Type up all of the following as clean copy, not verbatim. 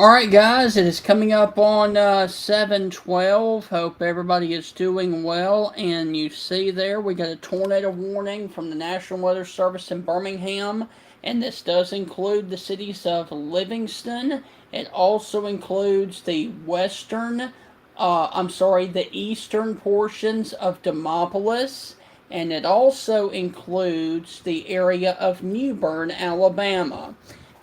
Alright guys, it is coming up on 7/12. Hope everybody is doing well. And you see there, we got a tornado warning from the National Weather Service in Birmingham. And this does include the cities of Livingston. It also includes the the eastern portions of Demopolis. And it also includes the area of New Bern, Alabama.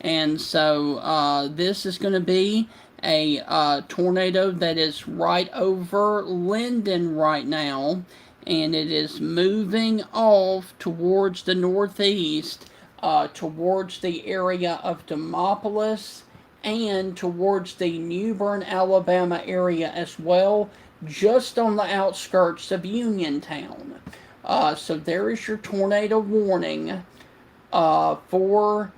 And so this is going to be a tornado that is right over Linden right now, and it is moving off towards the northeast, towards the area of Demopolis and towards the New Bern, Alabama area as well, just on the outskirts of Uniontown. So there is your tornado warning for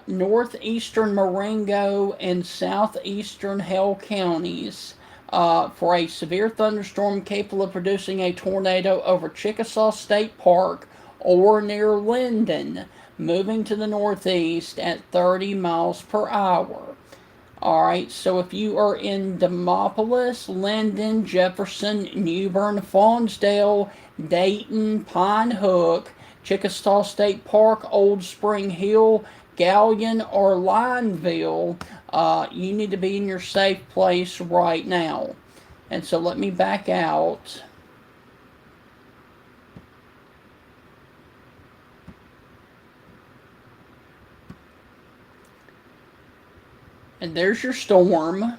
northeastern Marengo and southeastern Hale counties for a severe thunderstorm capable of producing a tornado over Chickasaw State Park or near Linden, moving to the northeast at 30 miles per hour. Alright, so if you are in Demopolis, Linden, Jefferson, New Bern, Faunsdale, Dayton, Pine Hook, Chickasaw State Park, Old Spring Hill, Gallion, or Lineville, you need to be in your safe place right now. And so let me back out. And there's your storm.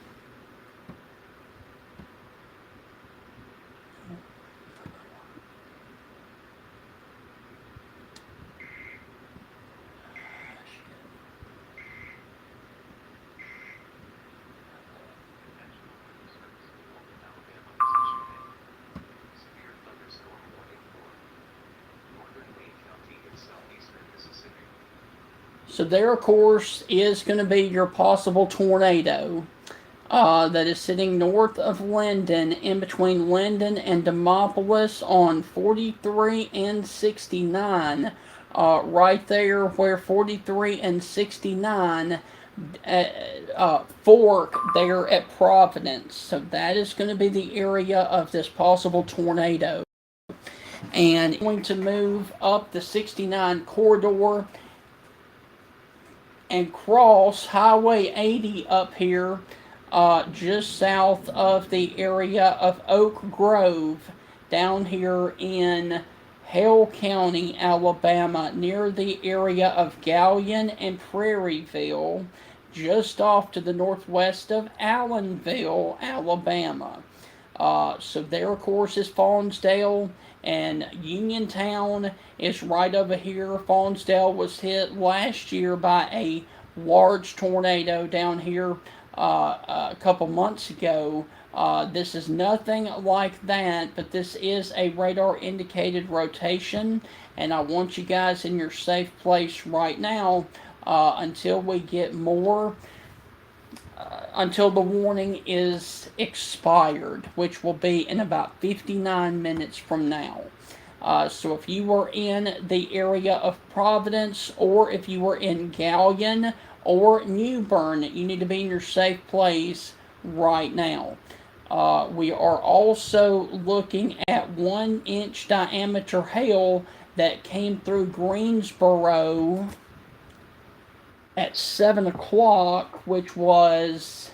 So there, of course, is going to be your possible tornado that is sitting north of Linden, in between Linden and Demopolis on 43 and 69. Right there where 43 and 69 fork there at Providence. So that is going to be the area of this possible tornado. And it's going to move up the 69 corridor and cross Highway 80 up here, just south of the area of Oak Grove, down here in Hale County, Alabama, near the area of Gallion and Prairieville, just off to the northwest of Allenville, Alabama. So there, of course, is Faunsdale, and Uniontown is right over here. Faunsdale was hit last year by a large tornado down here a couple months ago. This is nothing like that, but this is a radar indicated rotation, and I want you guys in your safe place right now until we get more. Until the warning is expired, which will be in about 59 minutes from now. So if you are in the area of Providence, or if you are in Gallion or New Bern, you need to be in your safe place right now. We are also looking at 1-inch diameter hail that came through Greensboro at 7 o'clock, which was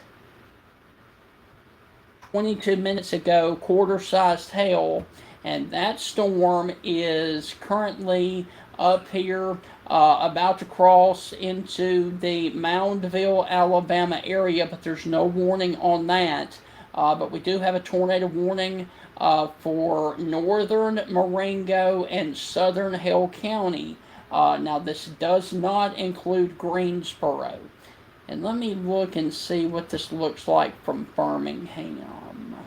22 minutes ago, quarter-sized hail. And that storm is currently up here, about to cross into the Moundville, Alabama area, but there's no warning on that. But we do have a tornado warning for northern Marengo and southern Hale County. Now, this does not include Greensboro. And let me look and see what this looks like from Birmingham.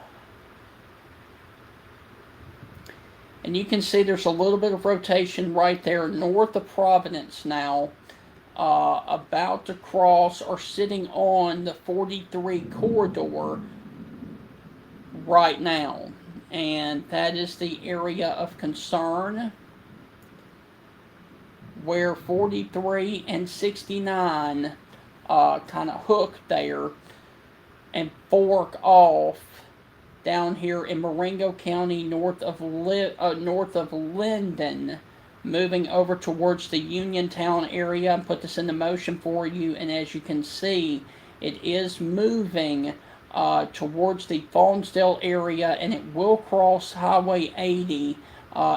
And you can see there's a little bit of rotation right there north of Providence now, about to cross or sitting on the 43 corridor right now. And that is the area of concern, where 43 and 69 kind of hook there and fork off down here in Marengo County, north of Linden, moving over towards the Uniontown area. And put this into motion for you, and as you can see, it is moving towards the Faunsdale area, and it will cross Highway 80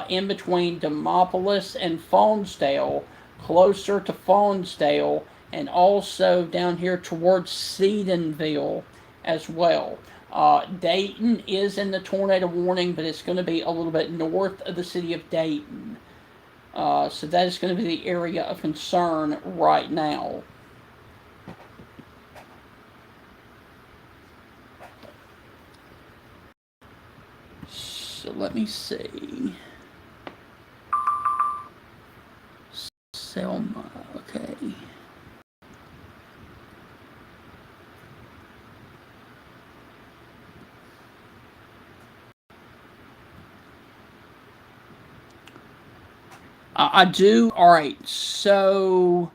in between Demopolis and Faunsdale, closer to Faunsdale, and also down here towards Seatonville as well. Dayton is in the tornado warning, but it's going to be a little bit north of the city of Dayton. So that is going to be the area of concern right now. So let me see. Selma, okay. I do. Alright, so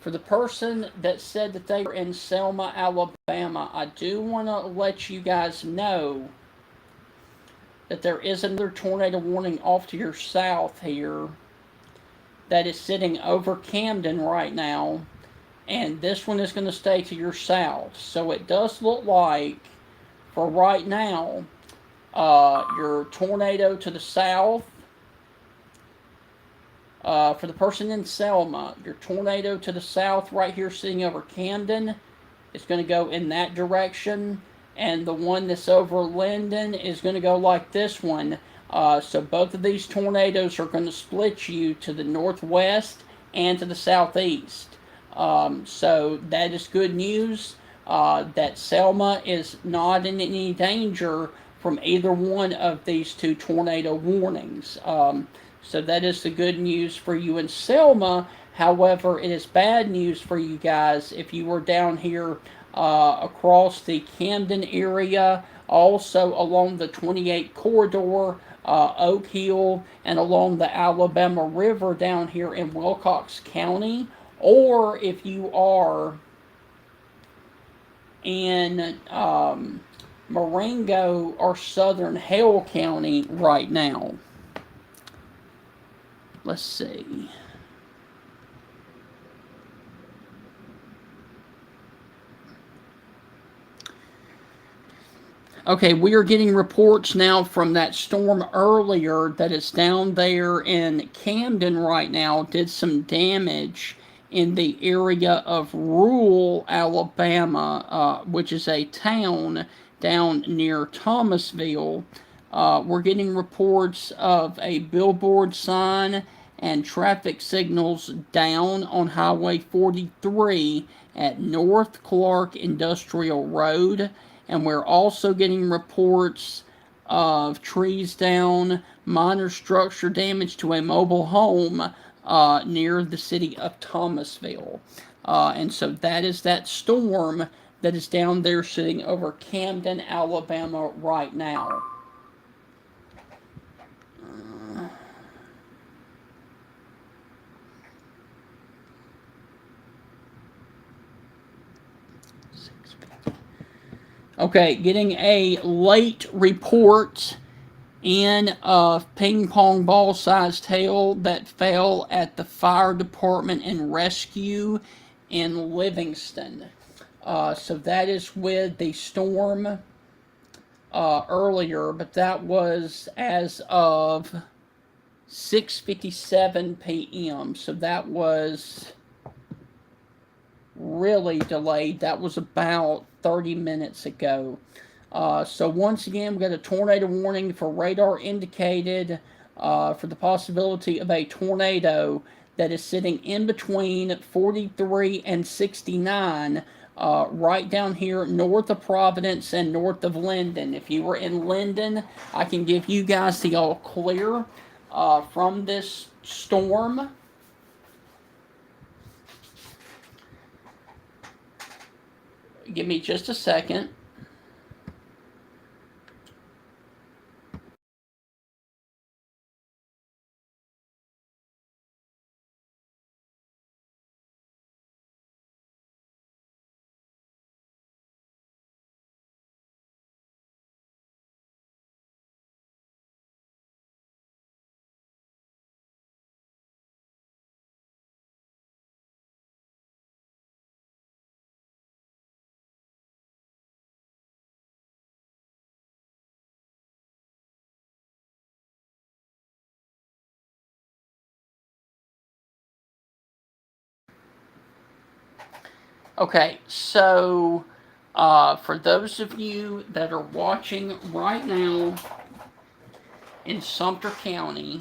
for the person that said that they were in Selma, Alabama, I do want to let you guys know that there is another tornado warning off to your south here that is sitting over Camden right now, and this one is going to stay to your south. So it does look like, for right now, your tornado to the south, for the person in Selma, your tornado to the south right here sitting over Camden is going to go in that direction, and the one that's over Linden is going to go like this one. So both of these tornadoes are going to split you to the northwest and to the southeast. So that is good news, that Selma is not in any danger from either one of these two tornado warnings. So that is the good news for you in Selma. However, it is bad news for you guys if you were down here across the Camden area, also along the 28 corridor, Oak Hill, and along the Alabama River down here in Wilcox County, or if you are in Marengo or Southern Hale County right now. Let's see. Okay, we are getting reports now from that storm earlier that it's down there in Camden right now, did some damage in the area of rural Alabama, which is a town down near Thomasville. We're getting reports of a billboard sign and traffic signals down on Highway 43 at North Clark Industrial Road. And we're also getting reports of trees down, minor structure damage to a mobile home near the city of Thomasville. And so that is that storm that is down there sitting over Camden, Alabama right now. Okay, getting a late report in a ping pong ball sized hail that fell at the fire department and rescue in Livingston. So that is with the storm earlier, but that was as of 6:57 p.m. So that was really delayed. That was about 30 minutes ago. So once again, we got a tornado warning for radar indicated for the possibility of a tornado that is sitting in between 43 and 69 right down here north of Providence and north of Linden. If you were in Linden, I can give you guys the all clear from this storm. Give me just a second. Okay, so for those of you that are watching right now in Sumter County,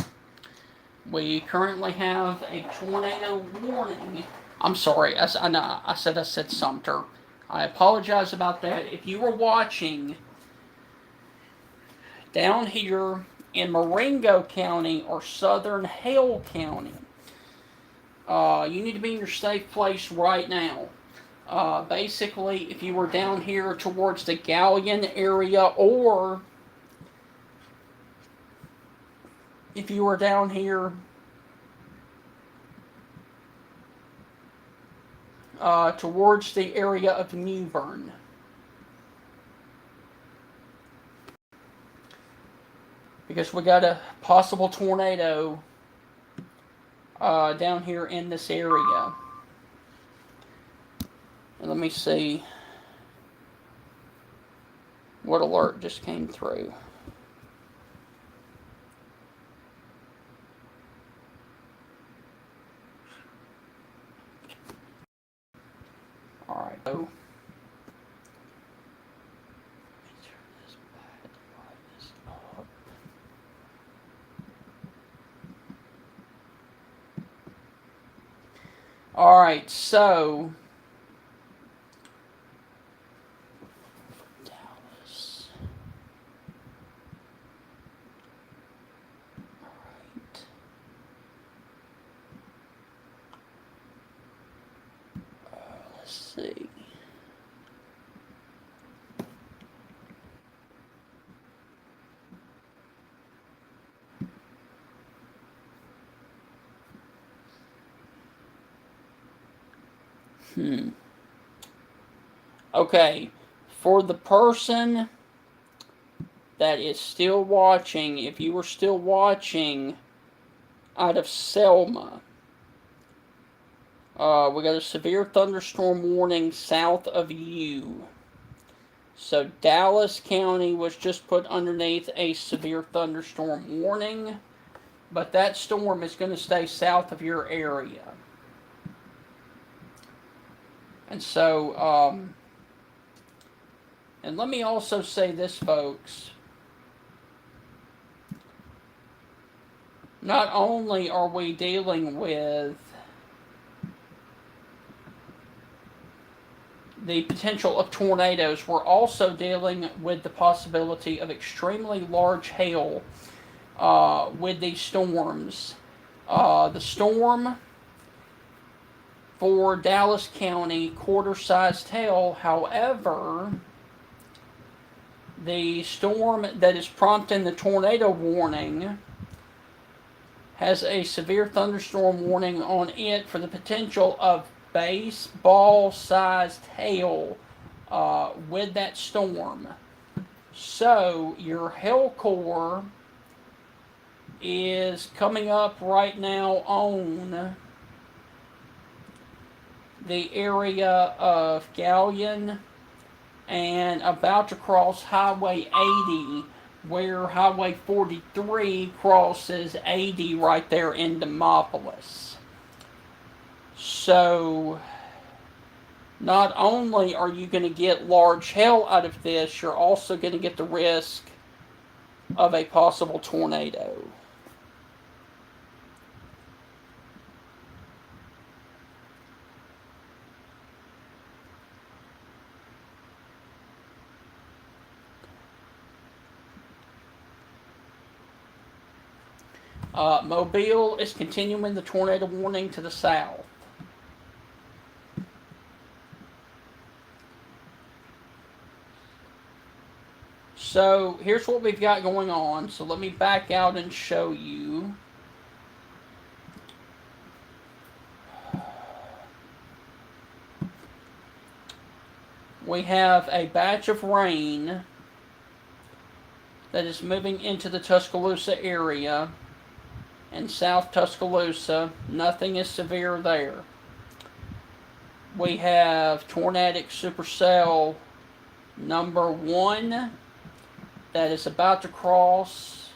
we currently have a tornado warning. I'm sorry, I said Sumter. I apologize about that. If you were watching down here in Marengo County or Southern Hale County, you need to be in your safe place right now. Basically, if you were down here towards the Galleon area, or if you were down here towards the area of New Bern, because we got a possible tornado down here in this area. And let me see what alert just came through. Alright, so alright, so Dallas. Alright. Let's see. Okay, for the person that is still watching, if you were still watching out of Selma, we got a severe thunderstorm warning south of you. So Dallas County was just put underneath a severe thunderstorm warning, but that storm is going to stay south of your area. And so, and let me also say this, folks. Not only are we dealing with the potential of tornadoes, we're also dealing with the possibility of extremely large hail with these storms. The storm for Dallas County, quarter-sized hail. However, the storm that is prompting the tornado warning has a severe thunderstorm warning on it for the potential of baseball-sized hail with that storm. So your hail core is coming up right now on the area of Galleon and about to cross Highway 80, where Highway 43 crosses 80 right there in Demopolis. So, not only are you going to get large hail out of this, you're also going to get the risk of a possible tornado. Mobile is continuing the tornado warning to the south. So here's what we've got going on. So let me back out and show you. We have a batch of rain that is moving into the Tuscaloosa area and South Tuscaloosa. Nothing is severe there. We have tornadic supercell number 1 that is about to cross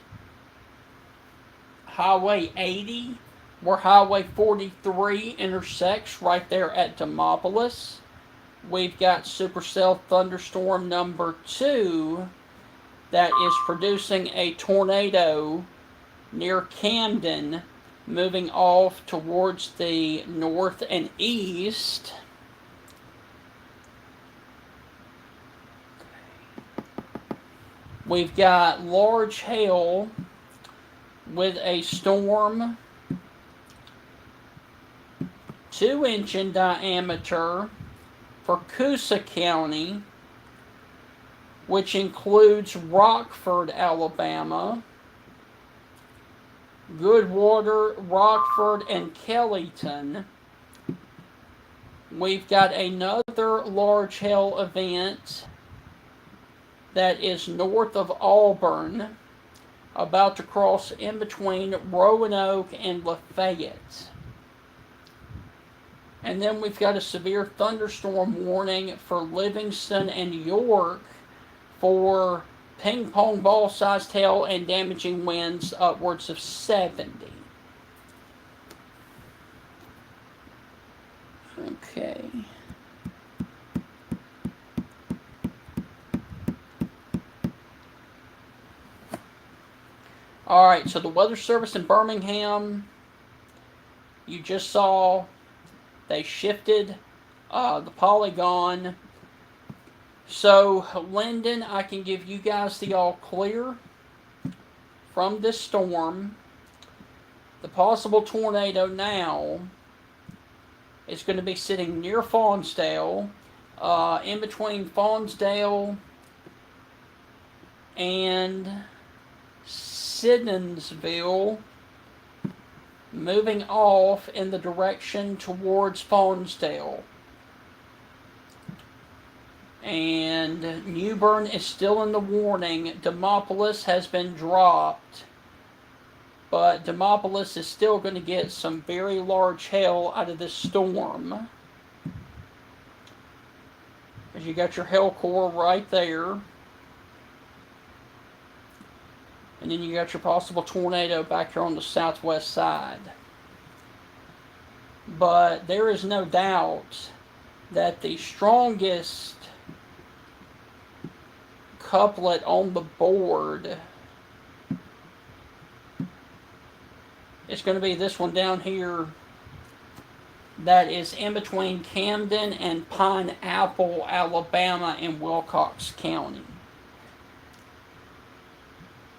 Highway 80, where Highway 43 intersects right there at Demopolis. We've got supercell thunderstorm number 2 that is producing a tornado near Camden, moving off towards the north and east. We've got large hail with a storm 2-inch in diameter for Coosa County, which includes Rockford, Alabama, Goodwater, Rockford, and Kellyton. We've got another large hail event that is north of Auburn, about to cross in between Roanoke and Lafayette. And then we've got a severe thunderstorm warning for Livingston and York for ping pong ball sized hail and damaging winds upwards of 70. Okay. Alright, so the Weather Service in Birmingham, you just saw they shifted the polygon. So, Linden, I can give you guys the all clear from this storm. The possible tornado now is going to be sitting near Faunsdale, in between Faunsdale and Siddonsville, moving off in the direction towards Faunsdale. And Newbern is still in the warning. Demopolis has been dropped, but Demopolis is still going to get some very large hail out of this storm. As you got your hail core right there. And then you got your possible tornado back here on the southwest side. But there is no doubt that the strongest couplet on the board is going to be this one down here that is in between Camden and Pineapple, Alabama in Wilcox County.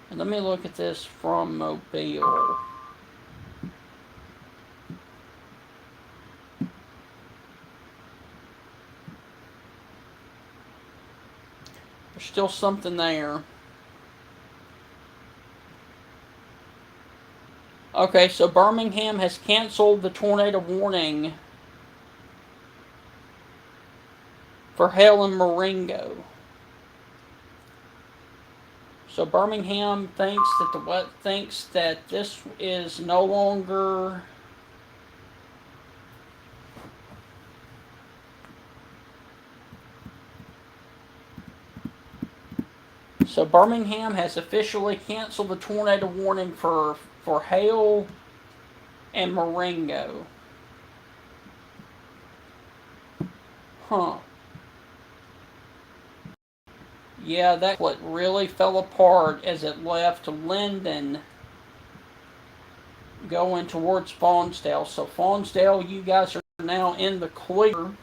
And let me look at this from Mobile. There's still something there. Okay, so Birmingham has canceled the tornado warning for hail and Marengo. So Birmingham thinks that this is no longer So Birmingham has officially canceled the tornado warning for hail and Marengo. Huh. Yeah, that split really fell apart as it left Linden going towards Faunsdale. So Faunsdale, you guys are now in the clear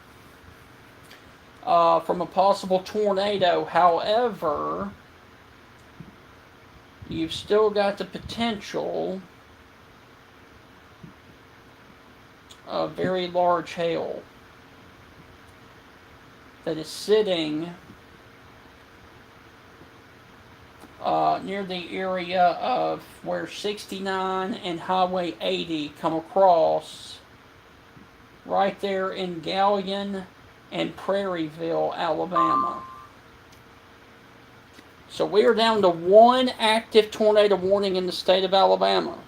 from a possible tornado. However, you've still got the potential of very large hail that is sitting near the area of where 69 and Highway 80 come across, right there in Gallion and Prairieville, Alabama. So we are down to one active tornado warning in the state of Alabama.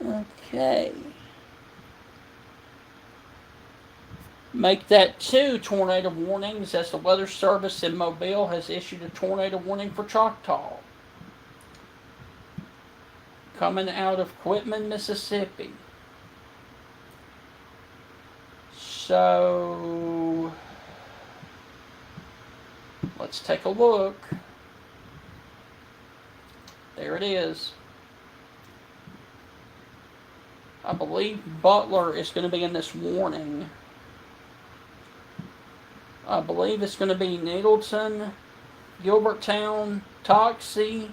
Okay. Make that 2 tornado warnings as the Weather Service in Mobile has issued a tornado warning for Choctaw. Coming out of Quitman, Mississippi. So let's take a look. There it is. I believe Butler is going to be in this warning. I believe it's going to be Needleton, Gilberttown, Toxie,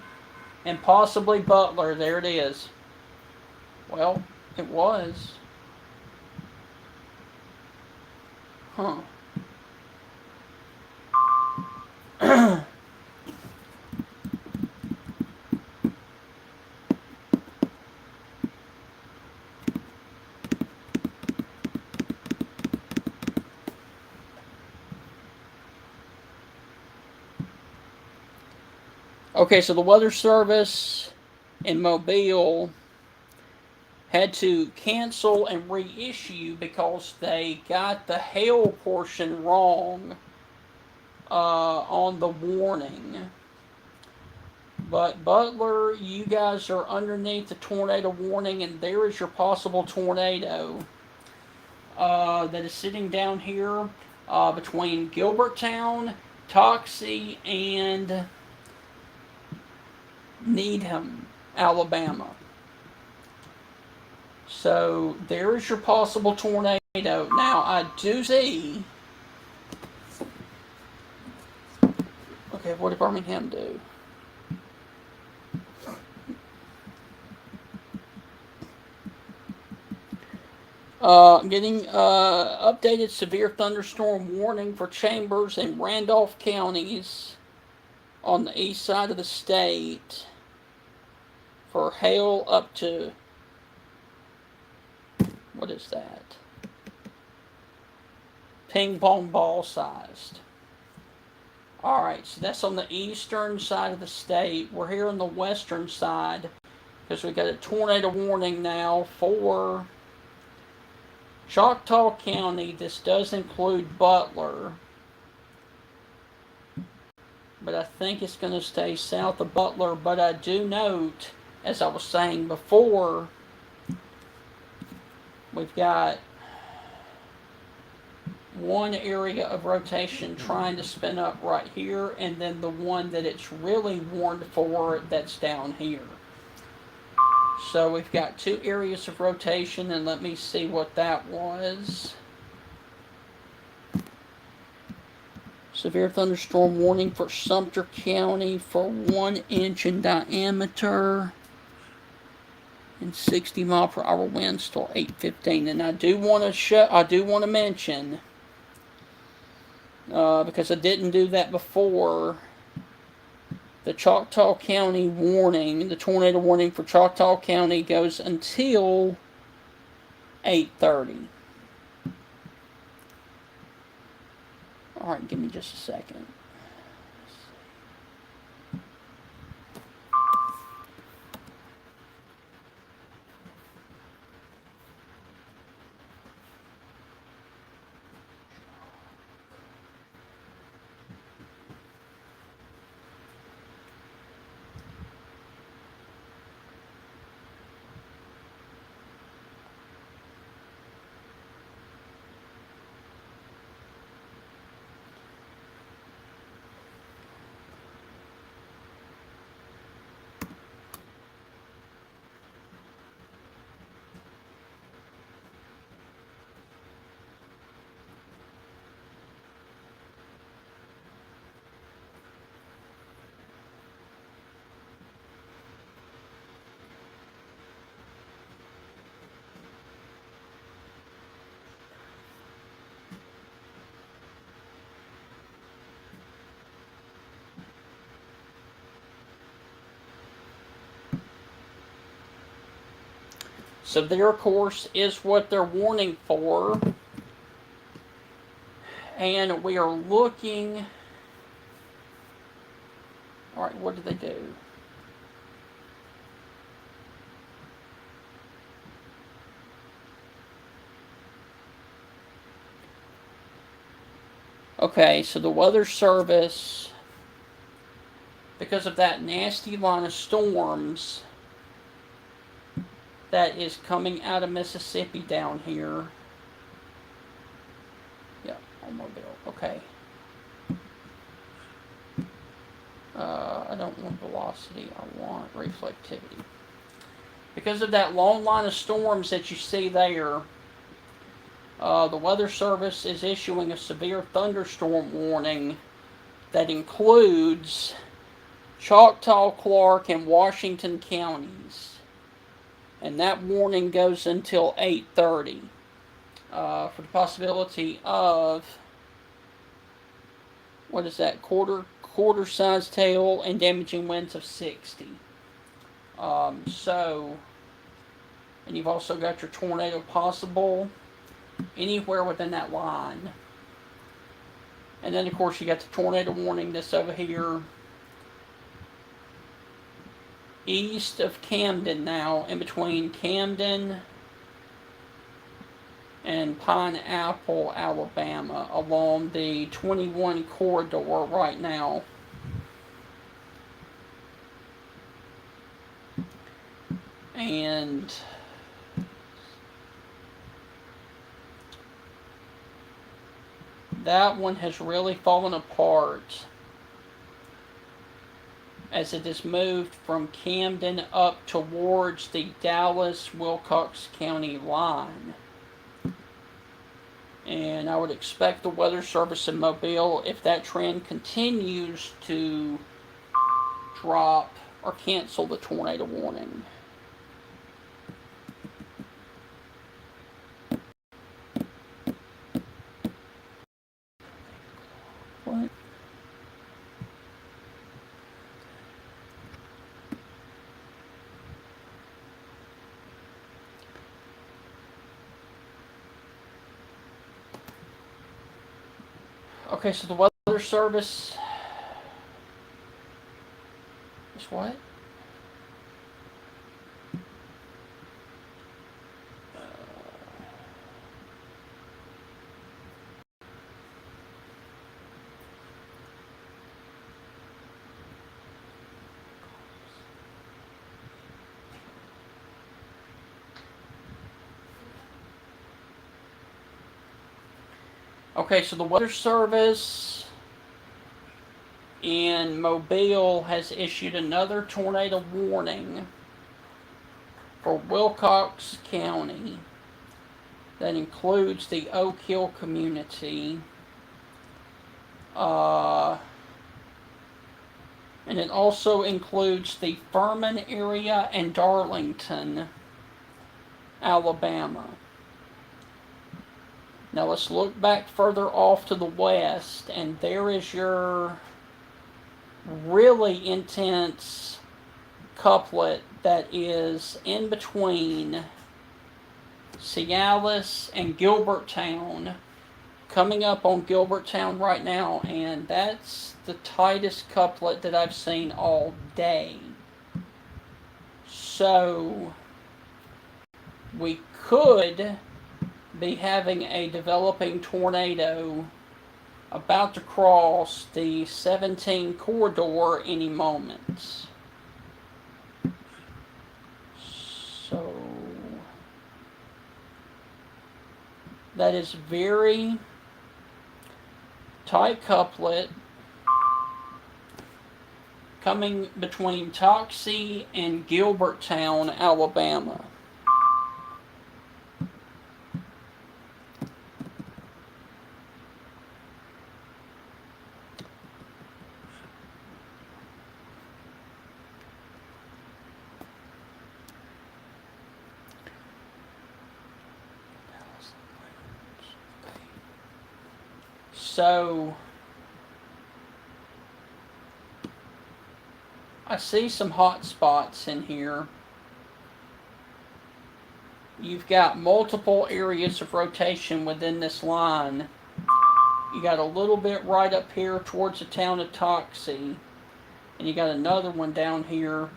and possibly Butler. There it is. Well, it was. Huh. Okay, so the Weather Service in Mobile had to cancel and reissue because they got the hail portion wrong on the warning. But Butler, you guys are underneath the tornado warning, and there is your possible tornado that is sitting down here between Gilberttown, Toxie, and Needham, Alabama. So there is your possible tornado. Now I do see. Okay, what did Birmingham do? Getting updated severe thunderstorm warning for Chambers and Randolph counties on the east side of the state for hail up to, what is that? Ping pong ball sized. Alright, so that's on the eastern side of the state. We're here on the western side because we got a tornado warning now for Choctaw County. This does include Butler, but I think it's going to stay south of Butler. But I do note, as I was saying before, we've got one area of rotation trying to spin up right here, and then the one that it's really warned for that's down here. So we've got two areas of rotation, and let me see what that was. Severe thunderstorm warning for Sumter County for 1 inch in diameter and 60 mile per hour winds till 8:15. And I do want to mention, because I didn't do that before, the Choctaw County warning, the tornado warning for Choctaw County goes until 8:30. Alright, give me just a second. Severe, of course, is what they're warning for. And we are looking. Alright, what did they do? Okay, so the Weather Service, because of that nasty line of storms that is coming out of Mississippi down here, Mobile. Okay. I don't want velocity. I want reflectivity. Because of that long line of storms that you see there, the Weather Service is issuing a severe thunderstorm warning that includes Choctaw, Clark, and Washington counties. And that warning goes until 8:30 for the possibility of, what is that, quarter size tail and damaging winds of 60. And you've also got your tornado possible anywhere within that line. And then, of course, you got the tornado warning that's over here east of Camden now, in between Camden and Pineapple, Alabama, along the 21 corridor right now. And that one has really fallen apart as it has moved from Camden up towards the Dallas-Wilcox County line. And I would expect the Weather Service in Mobile, if that trend continues, to drop or cancel the tornado warning. What? Okay, so the Weather Service is what? Okay, so the Weather Service in Mobile has issued another tornado warning for Wilcox County that includes the Oak Hill community. And it also includes the Furman area and Darlington, Alabama. Now let's look back further off to the west, and there is your really intense couplet that is in between Cialis and Gilberttown, coming up on Gilberttown right now, and that's the tightest couplet that I've seen all day. So we could be having a developing tornado about to cross the 17 corridor any moment. So that is very tight couplet coming between Toxie and Gilberttown, Alabama. So I see some hot spots in here. You've got multiple areas of rotation within this line. You got a little bit right up here towards the town of Toxie, and you got another one down here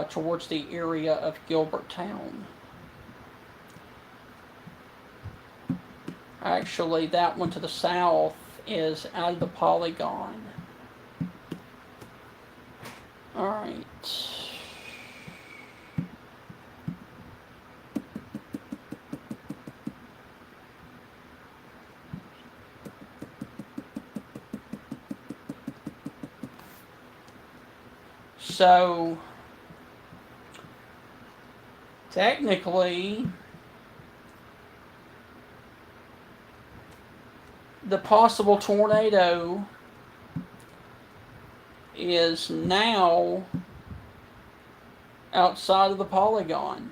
towards the area of Gilberttown. Actually, that one to the south is out of the polygon. Alright. So, technically, the possible tornado is now outside of the polygon.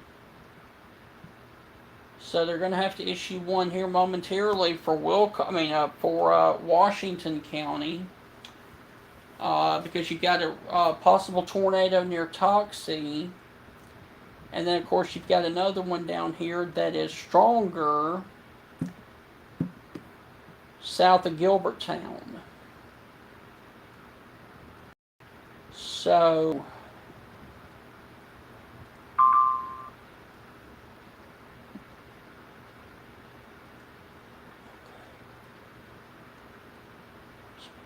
So they're going to have to issue one here momentarily for Washington County, because you've got a possible tornado near Toxie, and then of course you've got another one down here that is stronger south of Gilberttown. So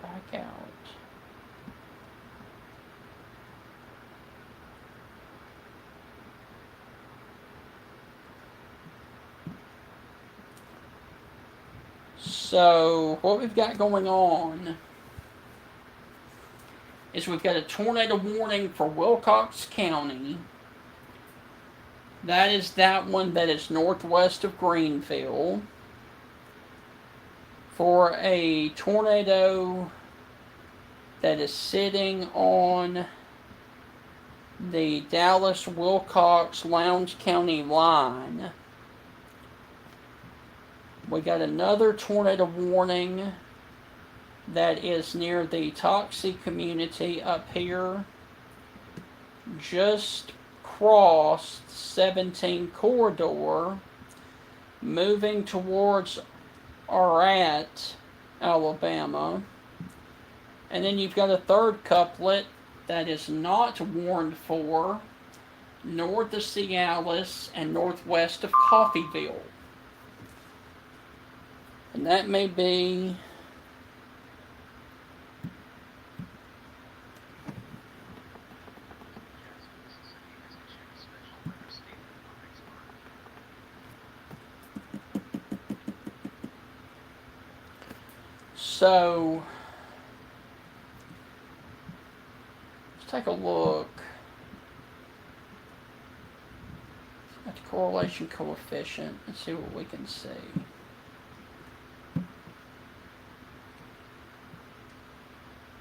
back out. So what we've got going on is we've got a tornado warning for Wilcox County. That is that one that is northwest of Greenville. For a tornado that is sitting on the Dallas-Wilcox-Lowndes County line. We got another tornado warning that is near the Toxie community up here, just crossed 17 corridor, moving towards Arat, Alabama. And then you've got a third couplet that is not warned for, north of Cialis and northwest of Coffeyville. And that may be so. Let's take a look at the correlation coefficient and see what we can see.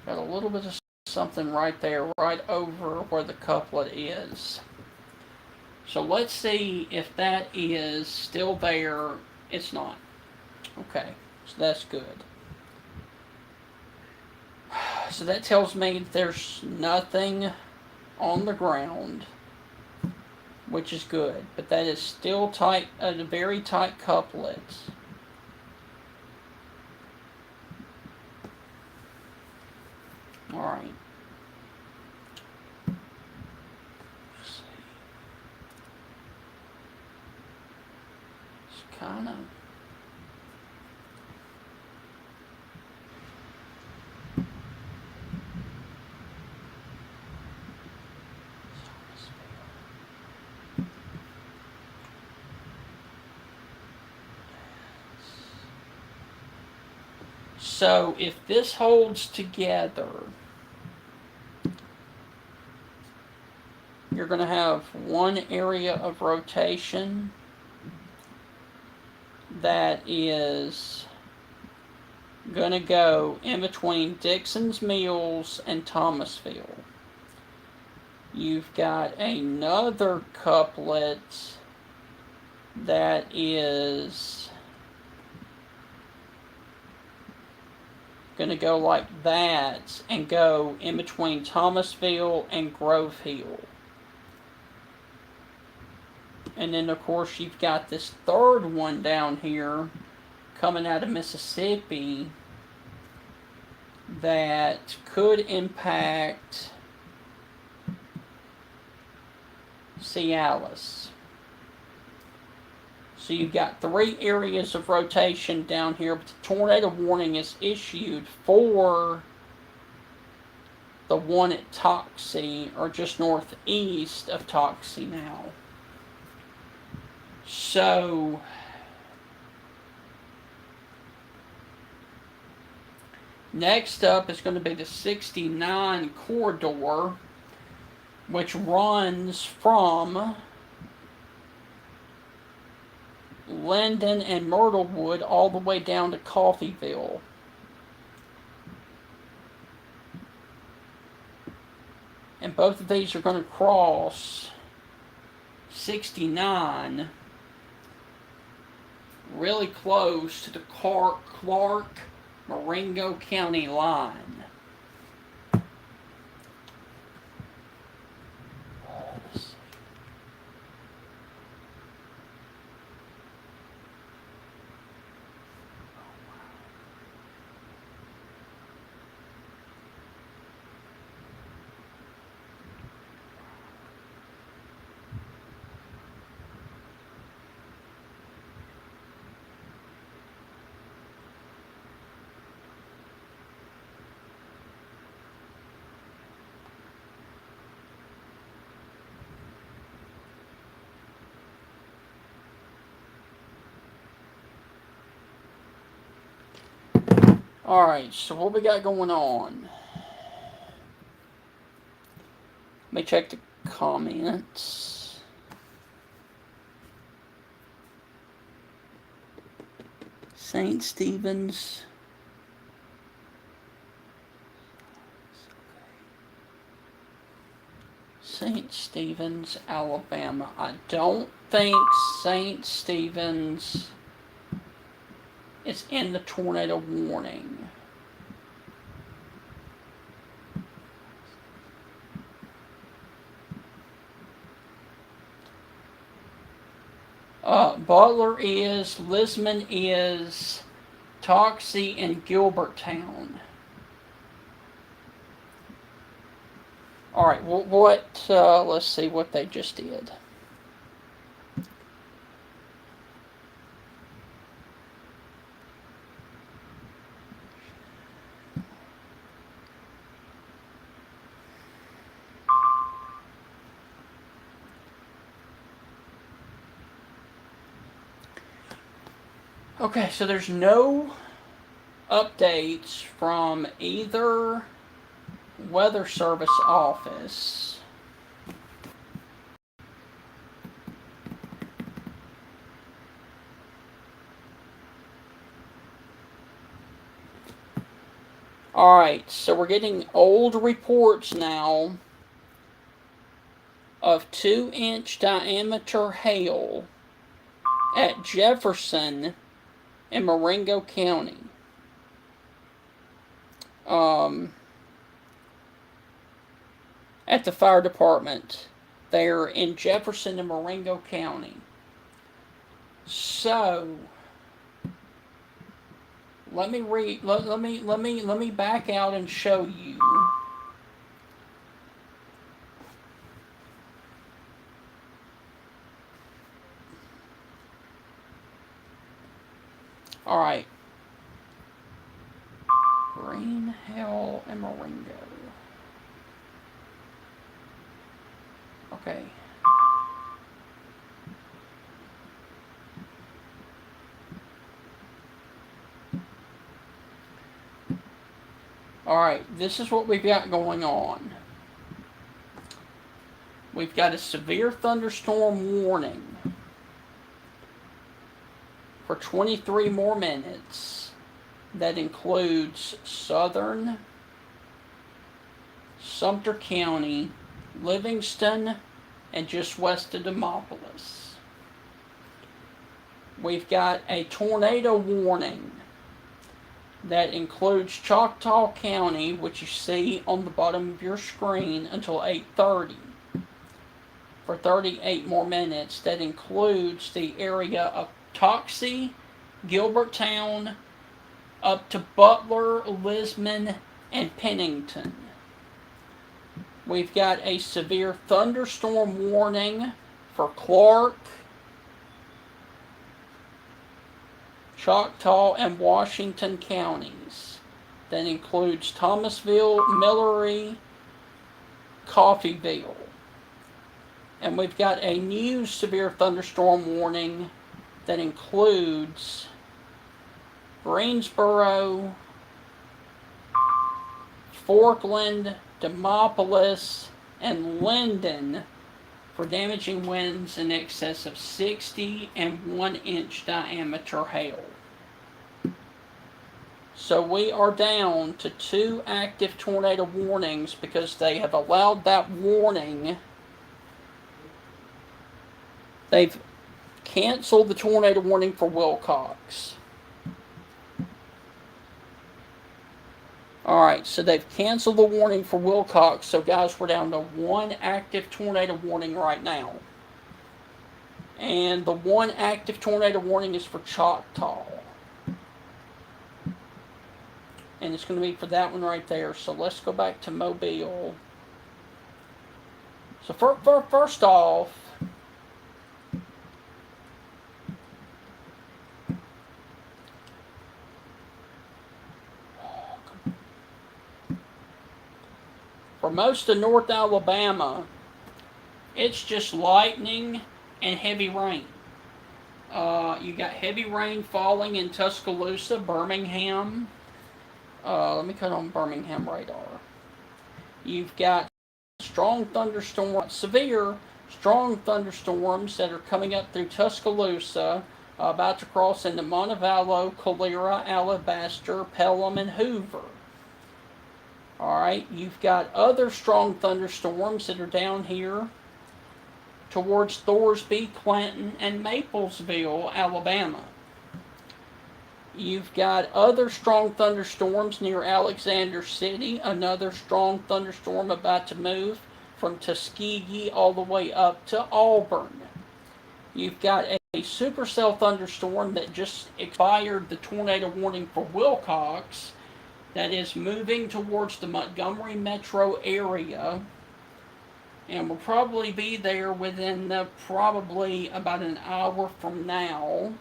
Got a little bit of something right there, right over where the couplet is. So let's see if that is still there. It's not. Okay, so that's good. So that tells me there's nothing on the ground, which is good. But that is still tight, a very tight couplet. All right. Let's see. It's kind of. So if this holds together, you're going to have one area of rotation that is going to go in between Dixon's Mills and Thomasville. You've got another couplet that is going to go like that and go in between Thomasville and Grove Hill. And then, of course, you've got this third one down here coming out of Mississippi that could impact Cialis. So you've got three areas of rotation down here, but the tornado warning is issued for the one at Toxie, or just northeast of Toxie now. So next up is going to be the 69 corridor. which runs from Linden and Myrtlewood all the way down to Coffeyville. And both of these are going to cross 69 really close to the Clark-Marengo County line. Alright, so what we got going on? Let me check the comments. St. Stephen's. St. Stephen's, Alabama. I don't think St. Stephen's is in the tornado warning. Butler is, Lisman is, Toxie, and Gilberttown. Alright, well, let's see what they just did. Okay, so there's no updates from either Weather Service office. Alright, so we're getting old reports now of 2-inch diameter hail at Jefferson in Marengo County. At the fire department there in Jefferson and Marengo County. So let me back out and show you. All right. Green Hill and Marengo. Okay. Alright, this is what we've got going on. We've got a severe thunderstorm warning for 23 more minutes. That includes southern Sumter County, Livingston, and just west of Demopolis. We've got a tornado warning that includes Choctaw County, which you see on the bottom of your screen, until 8:30 for 38 more minutes. That includes the area of Toxie, Gilberttown, up to Butler, Lisman, and Pennington. We've got a severe thunderstorm warning for Clark, Choctaw, and Washington counties. That includes Thomasville, Millery, Coffeyville. And we've got a new severe thunderstorm warning that includes Greensboro, Forkland, Demopolis, and Linden for damaging winds in excess of 60 and 1-inch diameter hail. So we are down to 2 active tornado warnings because they have allowed that warning. They've canceled the tornado warning for Wilcox. Alright, so they've canceled the warning for Wilcox. So guys, we're down to 1 active tornado warning right now. And the 1 active tornado warning is for Choctaw. And it's going to be for that one right there. So let's go back to Mobile. So first off, for most of North Alabama, it's just lightning and heavy rain. You got heavy rain falling in Tuscaloosa, Birmingham. Let me cut on Birmingham radar. You've got strong thunderstorms, severe strong thunderstorms that are coming up through Tuscaloosa, about to cross into Montevallo, Calera, Alabaster, Pelham, and Hoover. Alright, you've got other strong thunderstorms that are down here towards Thorsby, Clanton, and Maplesville, Alabama. You've got other strong thunderstorms near Alexander City, another strong thunderstorm about to move from Tuskegee all the way up to Auburn. You've got a supercell thunderstorm that just expired the tornado warning for Wilcox that is moving towards the Montgomery metro area and will probably be there within probably about an hour from now.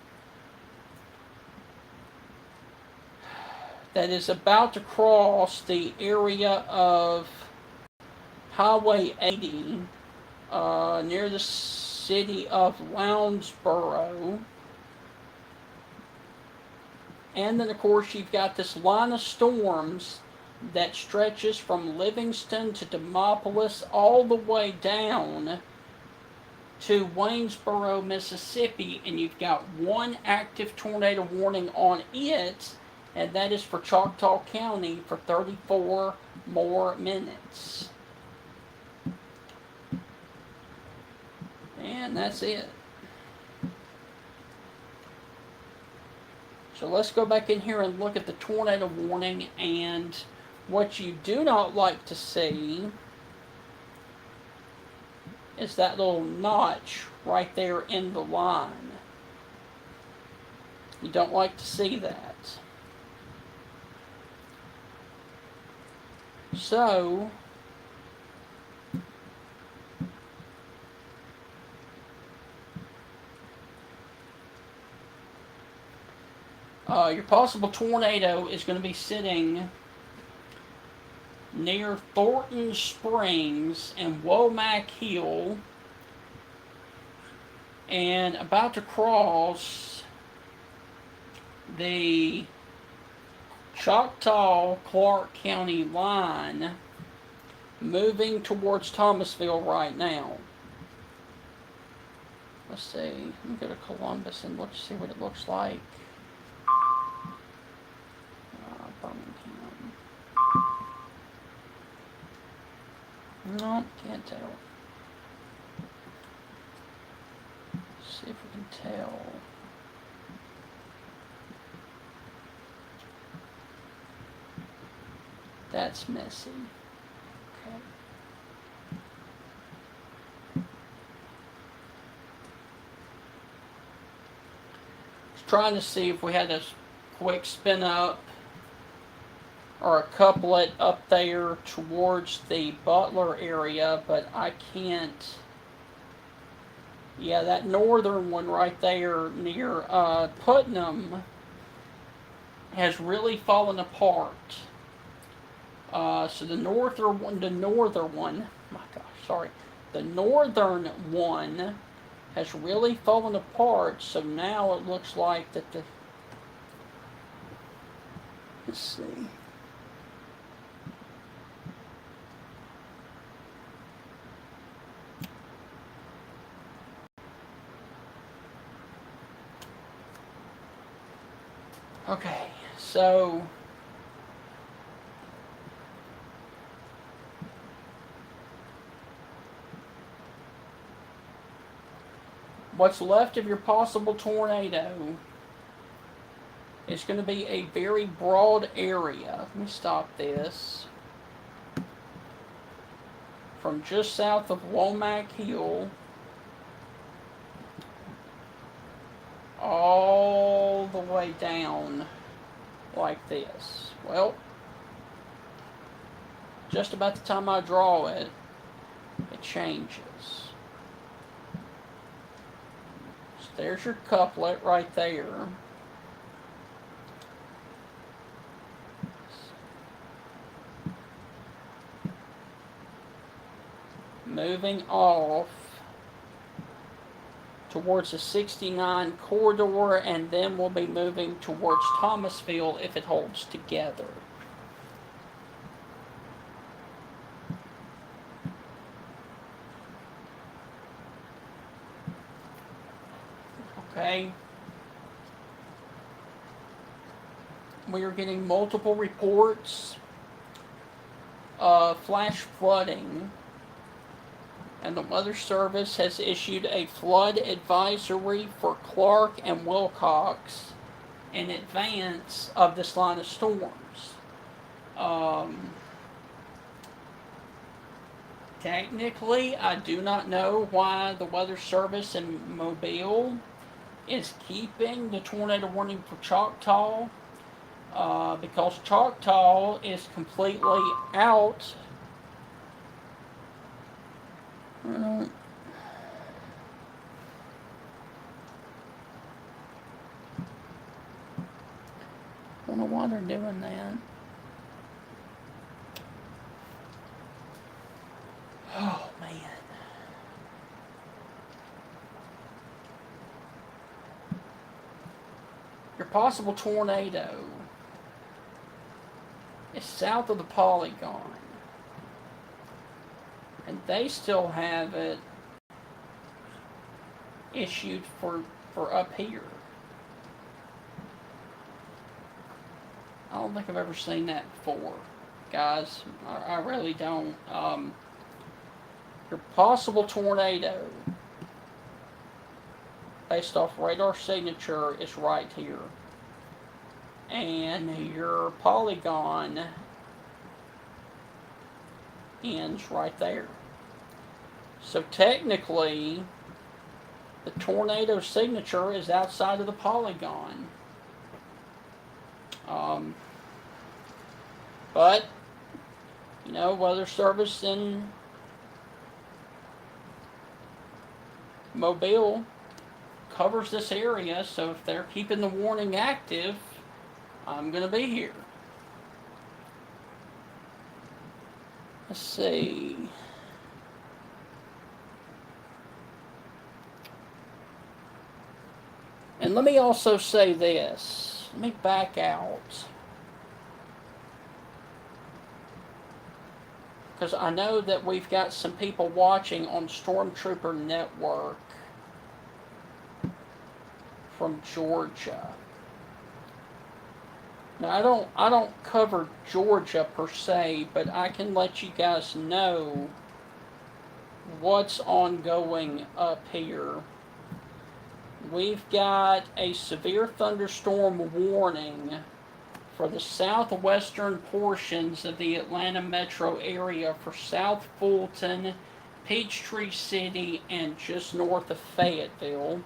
That is about to cross the area of Highway 80 near the city of Lounsboro. And then, of course, you've got this line of storms that stretches from Livingston to Demopolis all the way down to Waynesboro, Mississippi, and you've got 1 active tornado warning on it, and that is for Choctaw County for 34 more minutes. And that's it. So let's go back in here and look at the tornado warning, and what you do not like to see is that little notch right there in the line. You don't like to see that. So, your possible tornado is going to be sitting near Thornton Springs and Womack Hill and about to cross the Choctaw-Clark County line, moving towards Thomasville right now. Let's see. Let me go to Columbus and look, see what it looks like. Birmingham. No, can't tell. Let's see if we can tell. That's messy. Okay. Just trying to see if we had a quick spin up or a couplet up there towards the Butler area, but I can't. Yeah, that northern one right there near Putnam has really fallen apart. So the northern one has really fallen apart. So now it looks like that the, let's see. Okay, so what's left of your possible tornado is going to be a very broad area. Let me stop this. From just south of Womack Hill all the way down like this. Well, just about the time I draw it, it changes. So there's your couplet right there. Moving off towards the 69 corridor, and then we'll be moving towards Thomasville if it holds together. Okay. We are getting multiple reports of flash flooding, and the Weather Service has issued a flood advisory for Clark and Wilcox in advance of this line of storms. Technically, I do not know why the Weather Service in Mobile is keeping the tornado warning for Choctaw, because Choctaw is completely out. I don't know why they're doing that. Oh, man. Your possible tornado is south of the polygon. And they still have it issued for up here. I don't think I've ever seen that before, guys. I really don't. Your possible tornado, based off radar signature, is right here. And your polygon ends right there. So technically, the tornado signature is outside of the polygon. But, you know, Weather Service in Mobile covers this area, so if they're keeping the warning active, I'm going to be here. Let's see. And let me also say this. Let me back out. Because I know that we've got some people watching on Stormtrooper Network from Georgia. Now I don't cover Georgia per se, but I can let you guys know what's ongoing up here. We've got a severe thunderstorm warning for the southwestern portions of the Atlanta metro area for South Fulton, Peachtree City, and just north of Fayetteville.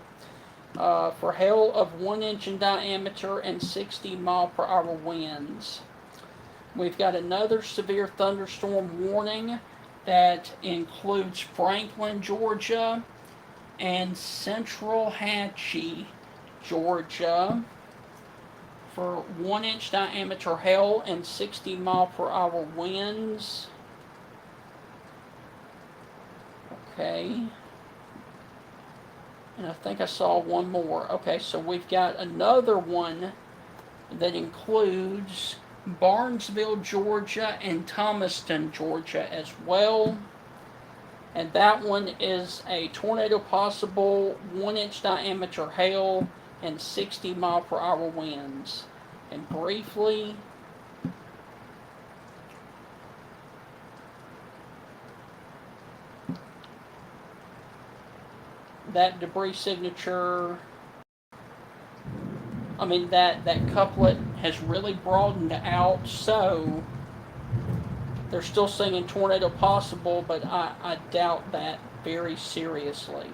For hail of 1 inch in diameter and 60 mile per hour winds. We've got another severe thunderstorm warning that includes Franklin, Georgia, and Central Hatchie, Georgia, for 1 inch diameter hail and 60 mile per hour winds. Okay. And I think I saw one more. Okay, so we've got another one that includes Barnesville, Georgia, and Thomaston, Georgia as well. And that one is a tornado possible, 1 inch diameter hail, and 60 mile per hour winds. And briefly, that debris signature, that couplet has really broadened out, so they're still singing tornado possible, but I doubt that very seriously.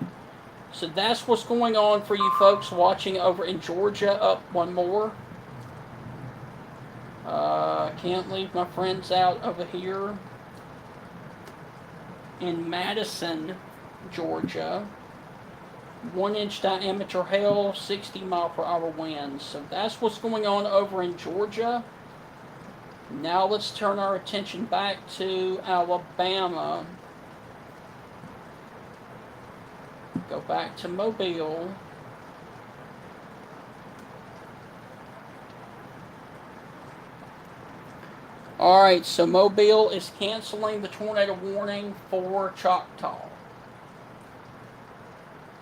So that's what's going on for you folks watching over in Georgia. Up one more. Can't leave my friends out over here in Madison, Georgia. 1-inch diameter hail, 60-mile-per-hour winds. So that's what's going on over in Georgia. Now let's turn our attention back to Alabama. Go back to Mobile. Alright, so Mobile is canceling the tornado warning for Choctaw.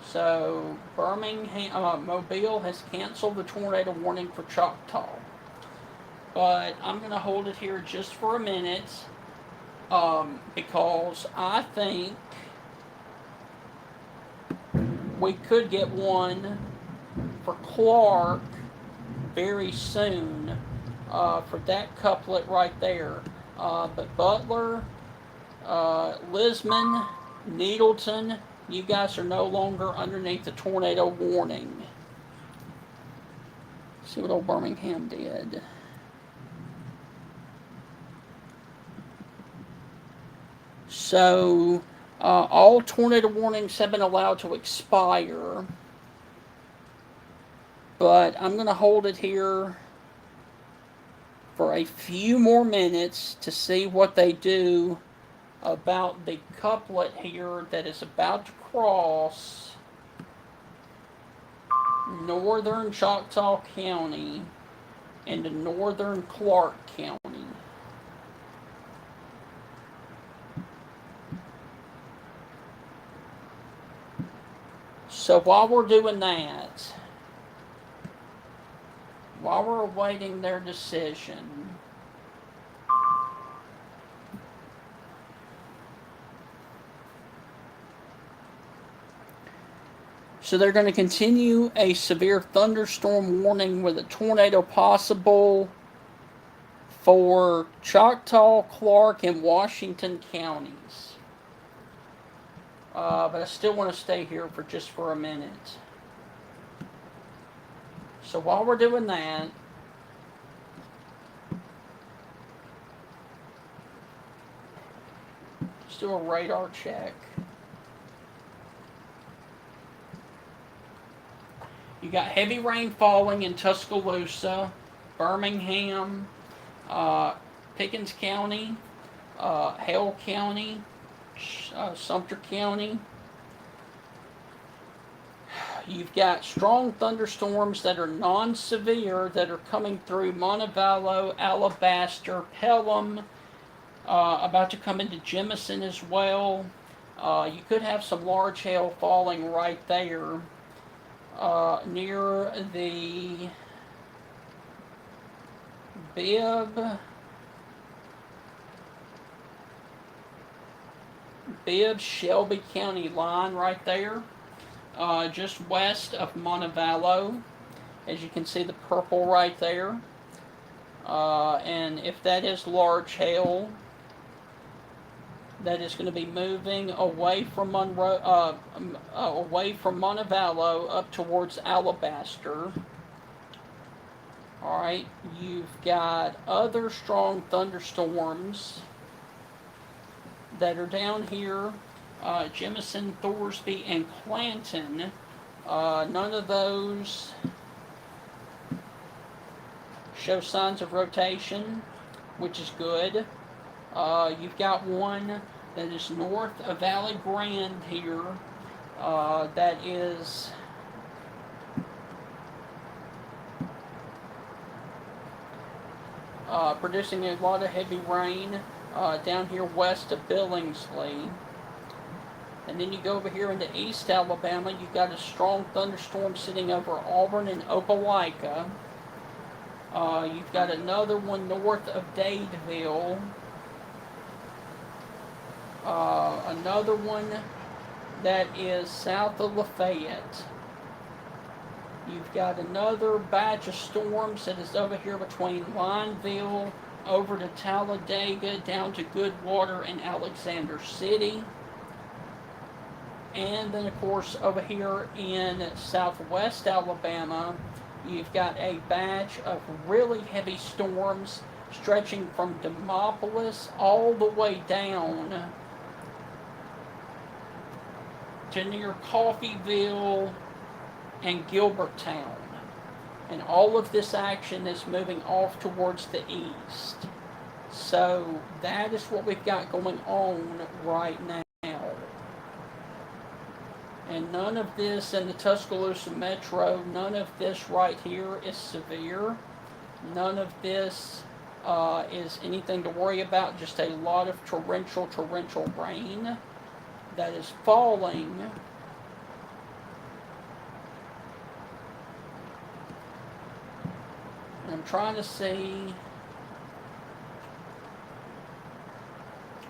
So Mobile has canceled the tornado warning for Choctaw. But I'm going to hold it here just for a minute because I think we could get one for Clark very soon for that couplet right there. But Butler, Lisman, Needleton, you guys are no longer underneath the tornado warning. Let's see what old Birmingham did. So, all tornado warnings have been allowed to expire. But I'm going to hold it here for a few more minutes to see what they do about the couplet here that is about to cross northern Choctaw County into northern Clark County. So while we're doing that, while we're awaiting their decision, so they're going to continue a severe thunderstorm warning with a tornado possible for Choctaw, Clark, and Washington counties. But I still want to stay here for a minute. So while we're doing that, let's do a radar check. You got heavy rain falling in Tuscaloosa, Birmingham, Pickens County, Hale County, Sumter County. You've got strong thunderstorms that are non-severe that are coming through Montevallo, Alabaster, Pelham, about to come into Jemison as well. You could have some large hail falling right there near the Bibb Shelby County line right there. Just west of Montevallo, as you can see the purple right there. And if that is large hail, that is going to be moving away from away from Montevallo up towards Alabaster. All right, you've got other strong thunderstorms that are down here. Jemison, Thorsby, and Clanton. None of those show signs of rotation, which is good. You've got one that is north of Valley Grande here that is producing a lot of heavy rain down here west of Billingsley. And then you go over here into East Alabama, you've got a strong thunderstorm sitting over Auburn and Opelika. You've got another one north of Dadeville. Another one that is south of Lafayette. You've got another batch of storms that is over here between Lineville, over to Talladega, down to Goodwater and Alexander City. And then, of course, over here in southwest Alabama, you've got a batch of really heavy storms stretching from Demopolis all the way down to near Coffeyville and Gilberttown. And all of this action is moving off towards the east. So that is what we've got going on right now. And none of this in the Tuscaloosa Metro, none of this right here is severe. None of this is anything to worry about, just a lot of torrential rain that is falling. And I'm trying to see.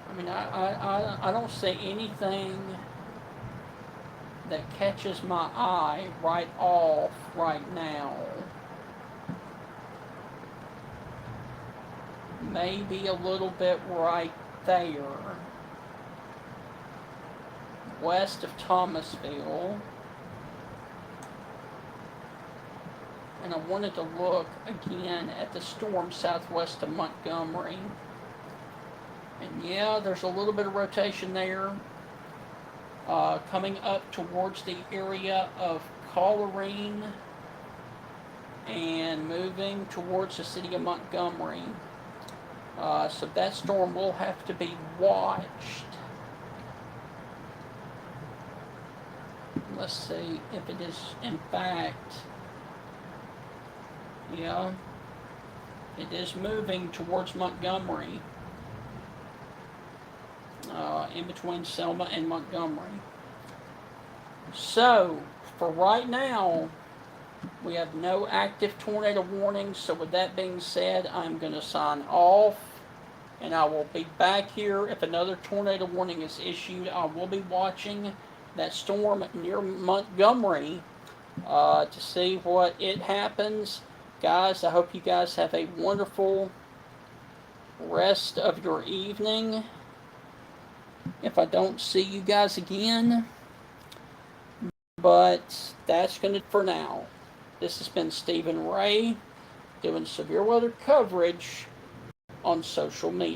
I mean, I don't see anything that catches my eye right off right now. Maybe a little bit right there, west of Thomasville. And I wanted to look again at the storm southwest of Montgomery. And yeah, there's a little bit of rotation there. Coming up towards the area of Coleraine and moving towards the city of Montgomery. So that storm will have to be watched. Let's see if it is in fact, yeah, it is moving towards Montgomery. In between Selma and Montgomery. So, for right now, we have no active tornado warnings. So with that being said, I'm going to sign off. And I will be back here if another tornado warning is issued. I will be watching that storm near Montgomery to see what it happens. Guys, I hope you guys have a wonderful rest of your evening. If I don't see you guys again. But that's going to for now. This has been Stephen Ray doing severe weather coverage on social media.